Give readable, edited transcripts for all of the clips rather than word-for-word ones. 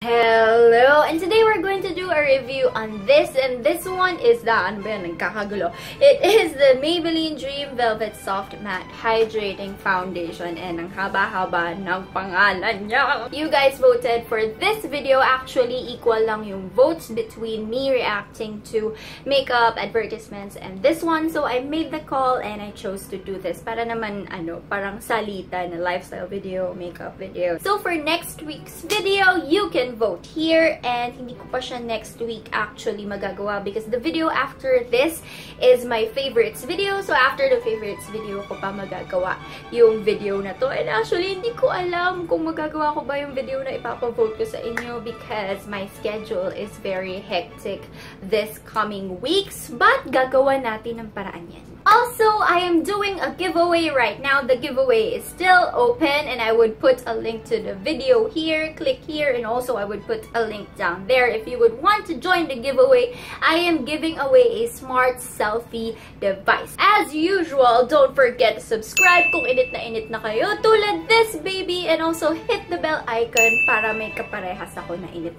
Hello! And today we're going to do a review on this, and this one is the, ano ba yan, nagkakagulo. It is the Maybelline Dream Velvet Soft Matte Hydrating Foundation, and ang haba-haba ng pangalan niya. You guys voted for this video. Actually, equal lang yung votes between me reacting to makeup advertisements and this one. So I made the call and I chose to do this para naman, ano, parang salita na lifestyle video, makeup video. So for next week's video, you can vote here, and hindi ko pa siya next week actually magagawa because the video after this is my favorites video. So after the favorites video ko pa magagawa yung video na to, and actually hindi ko alam kung magagawa ko ba yung video na ipapavote ko sa inyo because my schedule is very hectic this coming weeks, but gagawa natin ng paraan yan. Also, I am doing a giveaway right now. The giveaway is still open, and I would put a link to the video here. Click here, and also I would put a link down there if you would want to join the giveaway. I am giving away a smart selfie device. As usual, don't forget to subscribe kung init na kayo tulad this baby, and also hit the bell icon para may kaparehas ako na init.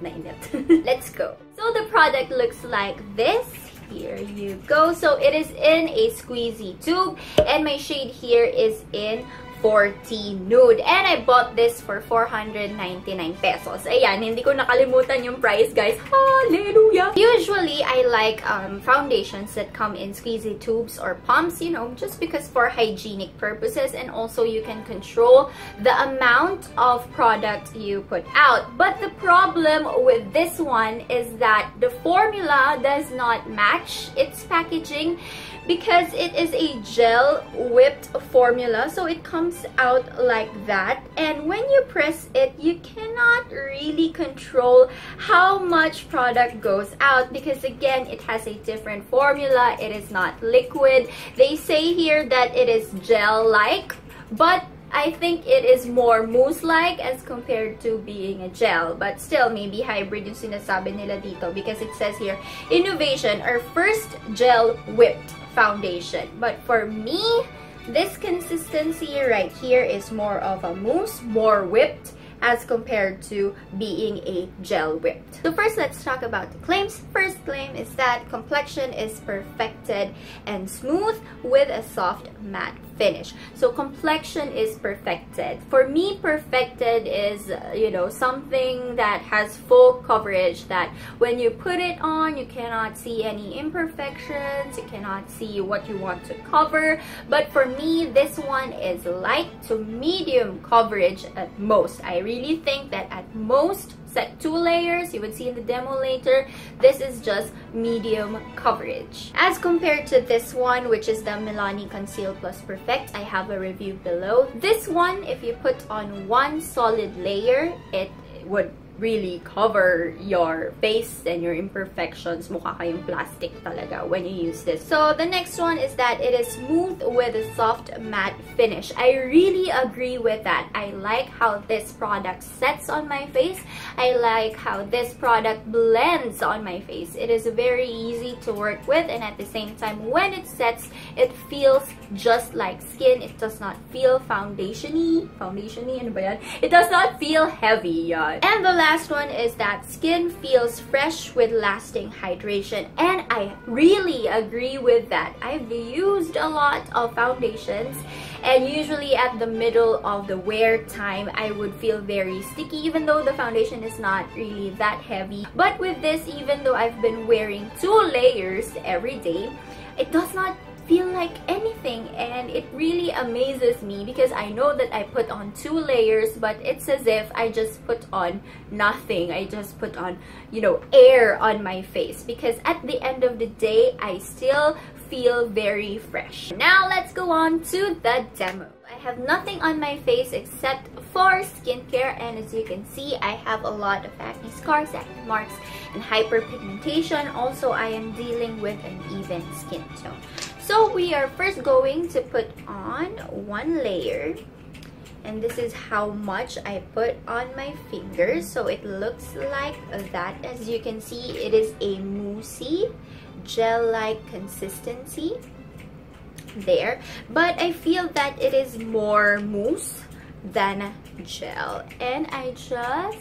Let's go. So the product looks like this. Here you go. So it is in a squeezy tube, and my shade here is in 40 Nude. And I bought this for 499 pesos. Ayan, hindi ko nakalimutan yung price, guys. Hallelujah! Usually, I like foundations that come in squeezy tubes or pumps, you know, just because for hygienic purposes, and also you can control the amount of product you put out. But the problem with this one is that the formula does not match its packaging because it is a gel whipped formula, so it comes out like that, and when you press it, you cannot really control how much product goes out because again, it has a different formula. It is not liquid. They say here that it is gel-like, but I think it is more mousse-like as compared to being a gel. But still, maybe hybrid yung sinasabi nila dito because it says here, innovation, our first gel whipped foundation. But for me, this consistency right here is more of a mousse, more whipped as compared to being a gel whipped. So first, let's talk about the claims. First claim is that complexion is perfected and smooth with a soft matte finish. So complexion is perfected. For me, perfected is, you know, something that has full coverage, that when you put it on, you cannot see any imperfections, you cannot see what you want to cover. But for me, this one is light to medium coverage at most. I really think that at most, set 2 layers, you would see in the demo later, this is just medium coverage. As compared to this one, which is the Milani Conceal Plus Perfect, I have a review below. This one, if you put on one solid layer, it would really cover your face and your imperfections. Mukha kayong plastic talaga when you use this. So the next one is that it is smooth with a soft matte finish. I really agree with that. I like how this product sets on my face. I like how this product blends on my face. It is very easy to work with, and at the same time, when it sets, it feels just like skin. It does not feel foundation-y. Foundation-y? Ano ba yan? It does not feel heavy, yan. And the last one is that skin feels fresh with lasting hydration, and I really agree with that. I've used a lot of foundations, and usually at the middle of the wear time, I would feel very sticky even though the foundation is not really that heavy. But with this, even though I've been wearing 2 layers every day, it does not feel like anything, and it really amazes me because I know that I put on 2 layers, but it's as if I just put on nothing. I just put on, you know, air on my face because at the end of the day, I still feel very fresh. Now let's go on to the demo. I have nothing on my face except for skincare, and as you can see, I have a lot of acne scars, acne marks, and hyperpigmentation. Also, I am dealing with an even skin tone. So we are first going to put on 1 layer, and this is how much I put on my fingers. So it looks like that. As you can see, it is a moussey, gel-like consistency there, but I feel that it is more mousse than gel. And I just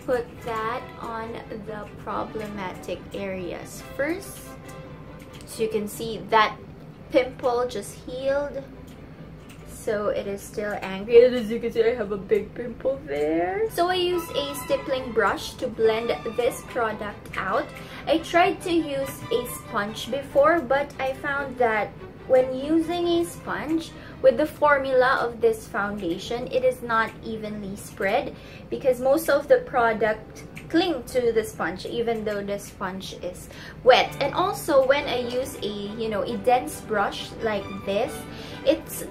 put that on the problematic areas first. So you can see that pimple just healed. So it is still angry. And as you can see, I have a big pimple there. So I use a stippling brush to blend this product out. I tried to use a sponge before, but I found that when using a sponge, with the formula of this foundation, it is not evenly spread because most of the product cling to the sponge even though the sponge is wet. And also when I use a dense brush like this,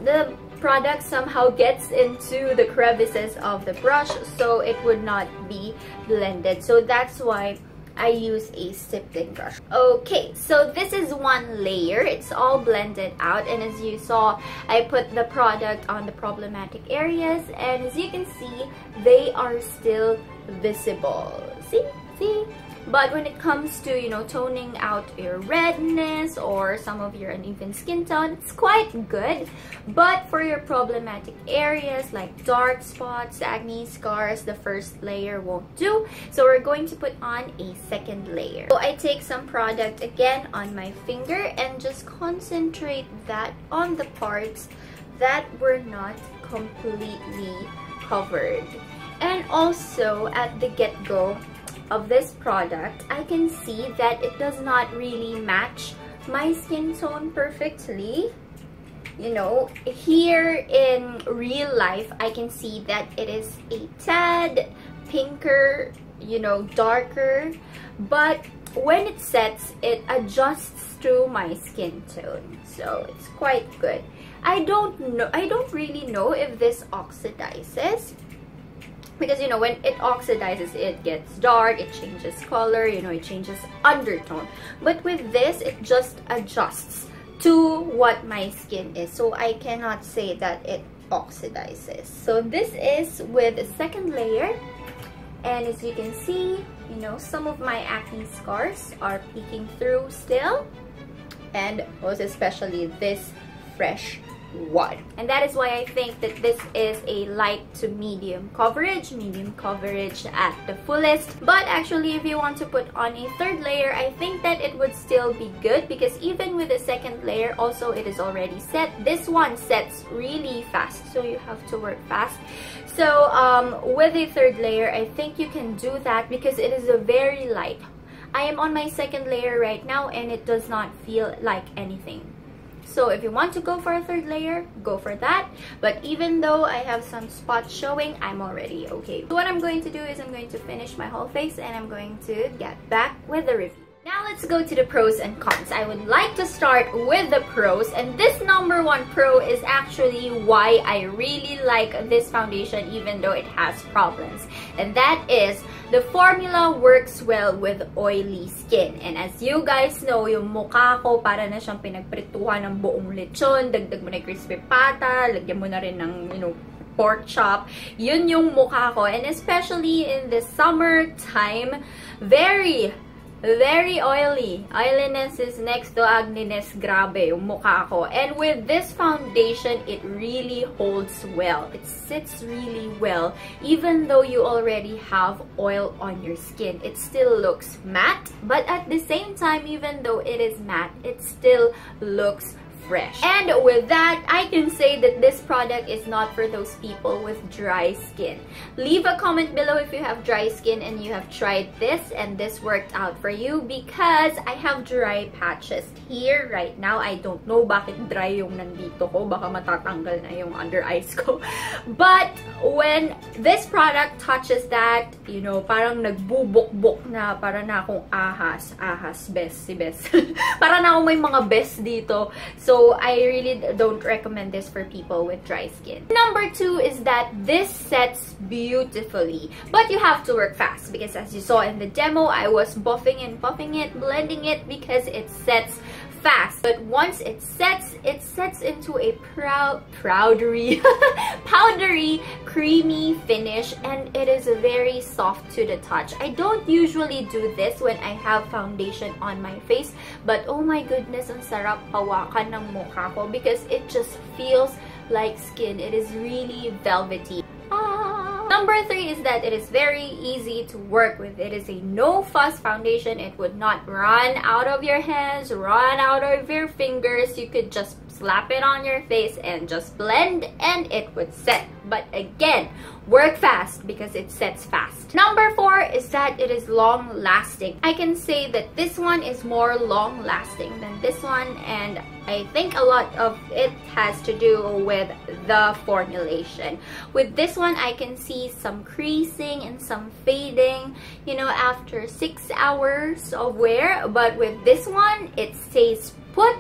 the product somehow gets into the crevices of the brush, so it would not be blended. So that's why I use a stippling brush. Okay, so this is one layer. It's all blended out, and as you saw, I put the product on the problematic areas, and as you can see, they are still visible. See? But when it comes to, toning out your redness or some of your uneven skin tone, it's quite good. But for your problematic areas like dark spots, acne, scars, the first layer won't do. So we're going to put on a second layer. So I take some product again on my finger and just concentrate that on the parts that were not completely covered. And also at the get-go of this product, I can see that it does not really match my skin tone perfectly. Here in real life, I can see that it is a tad pinker, darker, but when it sets, it adjusts to my skin tone, so it's quite good. I don't really know if this oxidizes, because when it oxidizes, it gets dark, it changes color, it changes undertone. But with this, it just adjusts to what my skin is, so I cannot say that it oxidizes. So this is with the second layer, and as you can see, some of my acne scars are peeking through still, and most especially this fresh one. And that is why I think that this is a light to medium coverage at the fullest. But actually, if you want to put on a third layer, I think that it would still be good, because even with the second layer, also it is already set. This one sets really fast, so you have to work fast. So with a third layer, I think you can do that because it is a very light. I am on my second layer right now and it does not feel like anything. So if you want to go for a third layer, go for that. But even though I have some spots showing, I'm already okay. So what I'm going to do is I'm going to finish my whole face and I'm going to get back with the review. Now let's go to the pros and cons. I would like to start with the pros, and this number one pro is actually why I really like this foundation even though it has problems. And that is, the formula works well with oily skin. And as you guys know, yung mukha ko para na siyang pinagprituhan ng buong lechon, dagdag mo na crispy pata, lagyan mo na rin ng, pork chop. Yun yung mukha ko. And especially in the summertime, very oily. Oiliness is next to ugliness. Grabe yung mukha ko. And with this foundation, it really holds well. It sits really well. Even though you already have oil on your skin, it still looks matte. But at the same time, even though it is matte, it still looks fresh. And with that, I can say that this product is not for those people with dry skin. Leave a comment below if you have dry skin and you have tried this and this worked out for you, because I have dry patches here right now. I don't know bakit dry yung nandito ko. Baka matatanggal na yung under eyes ko. But when this product touches that, parang nagbubok-bok na, para na akong ahas, best, si best. Para na akong may mga best dito. So I really don't recommend this for people with dry skin. Number two is that this sets beautifully, but you have to work fast, because as you saw in the demo, I was buffing it, blending it, because it sets fast. But once it sets into a powdery, creamy finish, and it is very soft to the touch. I don't usually do this when I have foundation on my face, but oh my goodness, ang sarap hawakan ng mukha ko, because it just feels like skin. It is really velvety. Number 3 is that it is very easy to work with. It is a no-fuss foundation. It would not run out of your hands, run out of your fingers. You could just slap it on your face and just blend and it would set. But again, work fast because it sets fast. Number 4 is that it is long-lasting. I can say that this one is more long-lasting than this one, and I think a lot of it has to do with the formulation. With this one, I can see some creasing and some fading, you know, after 6 hours of wear. But with this one, it stays put.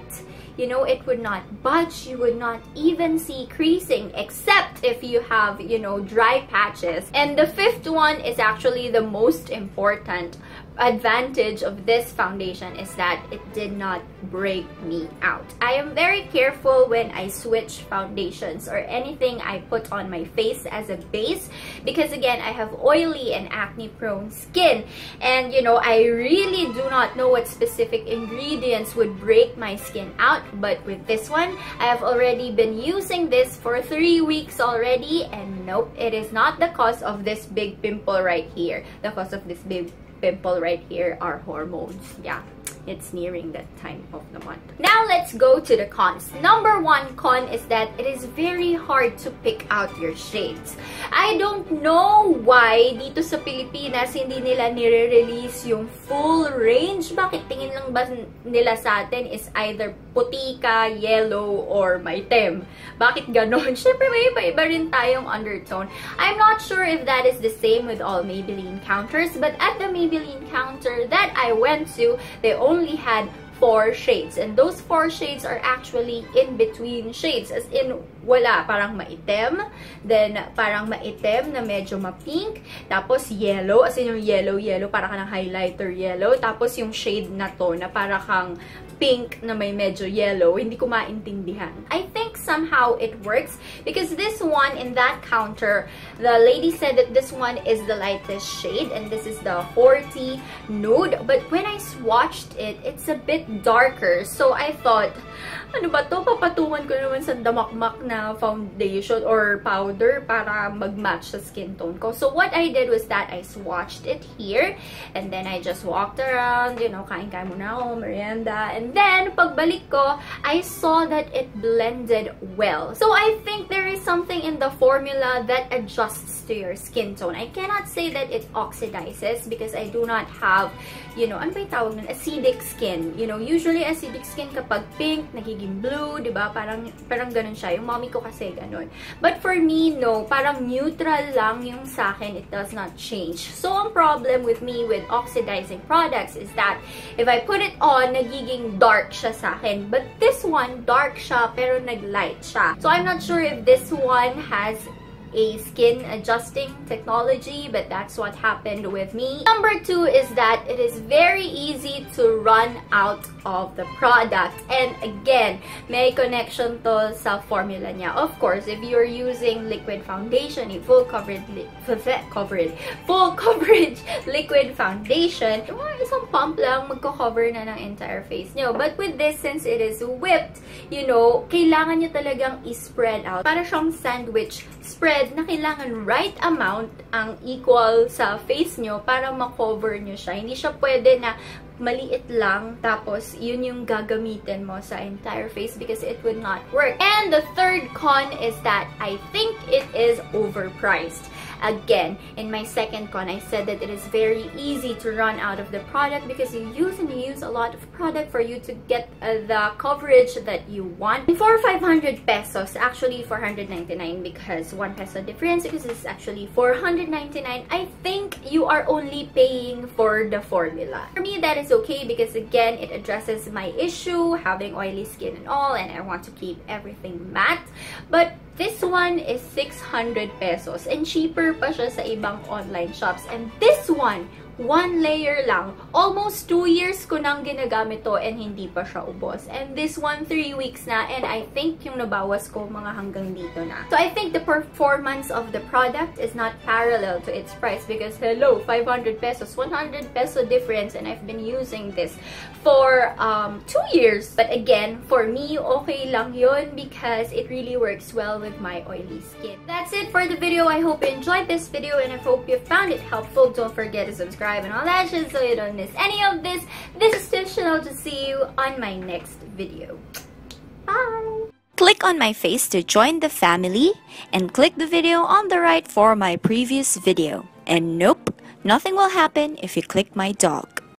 You know, it would not budge. You would not even see creasing, except if you have, you know, dry patches. And the 5th one is actually the most important advantage of this foundation, is that it did not break me out. I am very careful when I switch foundations or anything I put on my face as a base, because again, I have oily and acne prone skin, and you know, I really do not know what specific ingredients would break my skin out. But with this one, I have already been using this for 3 weeks already, and nope, it is not the cause of this big pimple right here. The cause of this big pimple right here are hormones. Yeah, it's nearing that time of the month. Now let's go to the cons. Number 1 con is that it is very hard to pick out your shades. I don't know why dito sa Pilipinas hindi nila nire-release yung full range. Bakit tingin lang ba nila sa atin is either puti ka, yellow, or maitim? Bakit ganon? Syempre may iba-iba rin tayong undertone. I'm not sure if that is the same with all Maybelline counters, but at the Maybelline counter that I went to, they only had 4 shades, and those 4 shades are actually in between shades, as in wala, parang maitim, then parang maitim na medyo ma-pink, tapos yellow, as in yung yellow para ka ng highlighter yellow, tapos yung shade na to na para kang pink na may medyo yellow. Hindi ko maintindihan. I think somehow it works because this one in that counter, the lady said that this one is the lightest shade and this is the 40 nude, but when I swatched it, it's a bit darker. So I thought, ano ba to? Papatungan ko naman sa damakmak na foundation or powder para mag-match sa skin tone ko. So what I did was that I swatched it here and then I just walked around, you know, kain-kain muna ako, merienda, and then pagbalik ko, I saw that it blended well. So I think there is something in the formula that adjusts to your skin tone. I cannot say that it oxidizes because I do not have, you know, ano ba yung tawag nun? Acidic skin. You know, usually acidic skin kapag pink, nagiging blue, diba? Parang ganun siya. Yung mommy ko kasi ganun. But for me, no. Parang neutral lang yung sa akin. It does not change. So, ang problem with me with oxidizing products is that if I put it on, nagiging dark siya sa akin. But this one, dark siya, pero nag-light siya. So, I'm not sure if this one has a skin adjusting technology, but that's what happened with me. Number 2 is that it is very easy to run out of the product, and again, may connection to sa formula niya. Of course, if you're using liquid foundation, a full coverage liquid foundation, isang pump lang magko-cover na ng entire face niyo. But with this, since it is whipped, you know, kailangan niyo talagang i-spread out. Para siyang sandwich spread na kailangan right amount ang equal sa face nyo para ma-cover nyo siya. Hindi siya pwede na maliit lang, tapos yun yung gagamitin mo sa entire face because it would not work. And the third con is that I think it is overpriced. Again, in my second con, I said that it is very easy to run out of the product because you use a lot of product for you to get the coverage that you want. For 500 pesos, actually 499 because 1 peso difference, because it's actually 499, I think you are only paying for the formula. For me, that is okay because again, it addresses my issue, having oily skin and all, and I want to keep everything matte. But This one is 600 pesos and cheaper pa siya sa ibang online shops. And this one layer lang. Almost 2 years ko nang ginagamit to and hindi pa siya ubos. And this one, 3 weeks na, and I think yung nabawas ko mga hanggang dito na. So I think the performance of the product is not parallel to its price because hello, 500 pesos, 100 peso difference, and I've been using this for 2 years. But again, for me, okay lang yun because it really works well with my oily skin. That's it for the video. I hope you enjoyed this video and I hope you found it helpful. Don't forget to subscribe and all that shit so you don't miss any of this. This is Tish, and I'll just see you on my next video. Bye! Click on my face to join the family and click the video on the right for my previous video. And nope, nothing will happen if you click my dog.